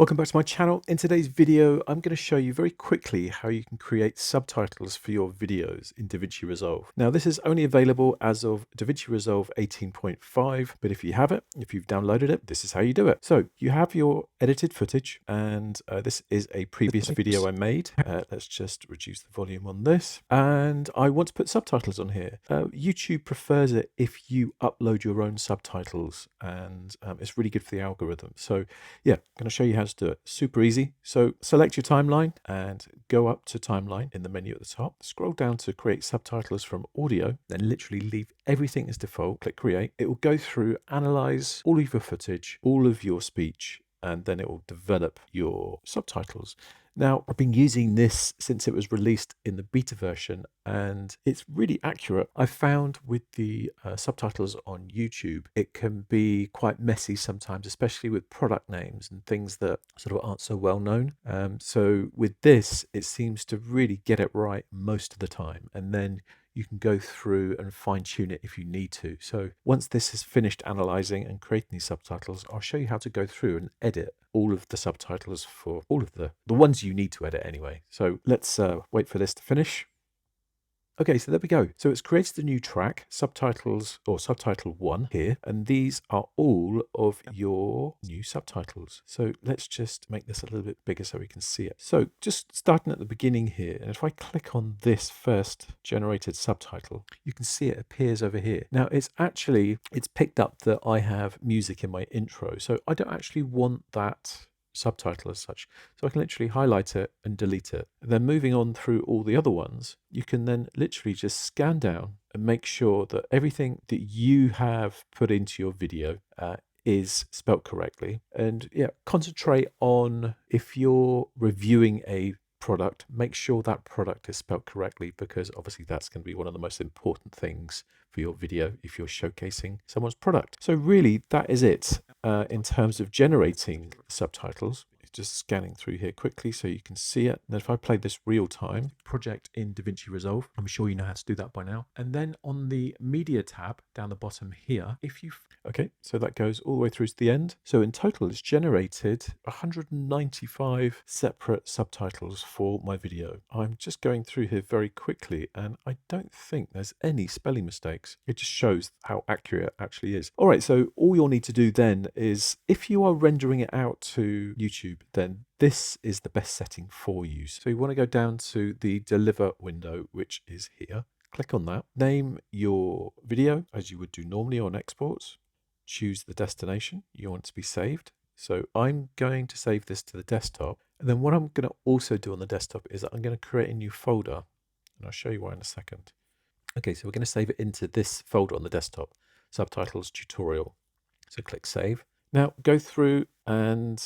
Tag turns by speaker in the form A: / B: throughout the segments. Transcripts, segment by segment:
A: Welcome back to my channel. In today's video, I'm going to show you very quickly how you can create subtitles for your videos in DaVinci Resolve. Now, this is only available as of DaVinci Resolve 18.5, but if you have it, if you've downloaded it, this is how you do it. So you have your edited footage, and this is a previous video I made. Let's just reduce the volume on this. And I want to put subtitles on here. YouTube prefers it if you upload your own subtitles, and it's really good for the algorithm. So yeah, I'm going to show you how to do it. Super easy. So select your timeline and go up to timeline in the menu at the top. Scroll down to create subtitles from audio, then literally leave everything as default. Click create. It will go through, analyze all of your footage, all of your speech, and then it will develop your subtitles. Now, I've been using this since it was released in the beta version, and it's really accurate. I found with the subtitles on YouTube, it can be quite messy sometimes, especially with product names and things that sort of aren't so well known. So with this, it seems to really get it right most of the time, and then you can go through and fine tune it if you need to. So once this is finished analyzing and creating these subtitles, I'll show you how to go through and edit all of the subtitles for all of the ones you need to edit anyway. So let's wait for this to finish. Okay, so there we go. So it's created a new track, subtitles or subtitle 1 here, and these are all of your new subtitles. So let's just make this a little bit bigger so we can see it. So just starting at the beginning here, and if I click on this first generated subtitle, you can see it appears over here. Now it's picked up that I have music in my intro, so I don't actually want that subtitle as such, so I can literally highlight it and delete it. And then moving on through all the other ones, you can then literally just scan down and make sure that everything that you have put into your video is spelt correctly. And yeah, concentrate on, if you're reviewing a product, make sure that product is spelt correctly, because obviously that's going to be one of the most important things for your video if you're showcasing someone's product. So really, that is it in terms of generating subtitles. Just scanning through here quickly so you can see it. And if I play this real time project in DaVinci Resolve, I'm sure you know how to do that by now. And then on the media tab down the bottom here, okay, so that goes all the way through to the end. So in total, it's generated 195 separate subtitles for my video. I'm just going through here very quickly, and I don't think there's any spelling mistakes. It just shows how accurate it actually is. All right, so all you'll need to do then is, if you are rendering it out to YouTube, then this is the best setting for you. So you want to go down to the deliver window, which is here. Click on that. Name your video as you would do normally on exports. Choose the destination you want to be saved. So I'm going to save this to the desktop. And then what I'm going to also do on the desktop is that I'm going to create a new folder, and I'll show you why in a second. Okay, so we're going to save it into this folder on the desktop, Subtitles Tutorial. So click Save. Now go through and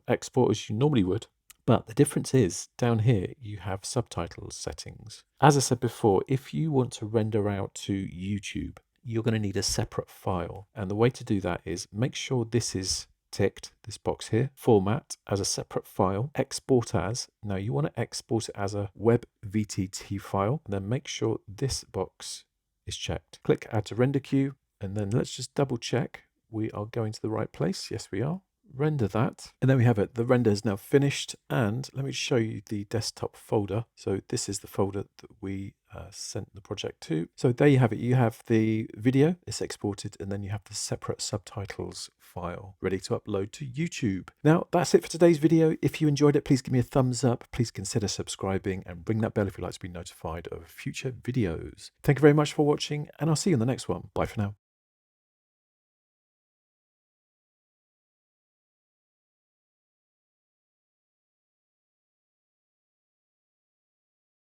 A: export as you normally would, but the difference is down here you have subtitles settings. As I said before, if you want to render out to YouTube, you're going to need a separate file, and the way to do that is make sure this is ticked, this box here, format as a separate file, export as. Now you want to export it as a web VTT file, and then make sure this box is checked. Click add to render queue, and then let's just double check we are going to the right place. Yes, we are. Render that, and there we have it. The render is now finished, and let me show you the desktop folder. So this is the folder that we sent the project to. So there you have it. You have the video, it's exported, and then you have the separate subtitles file ready to upload to YouTube. Now that's it for today's video. If you enjoyed it, please give me a thumbs up. Please consider subscribing and ring that bell if you'd like to be notified of future videos. Thank you very much for watching, and I'll see you in the next one. Bye for now.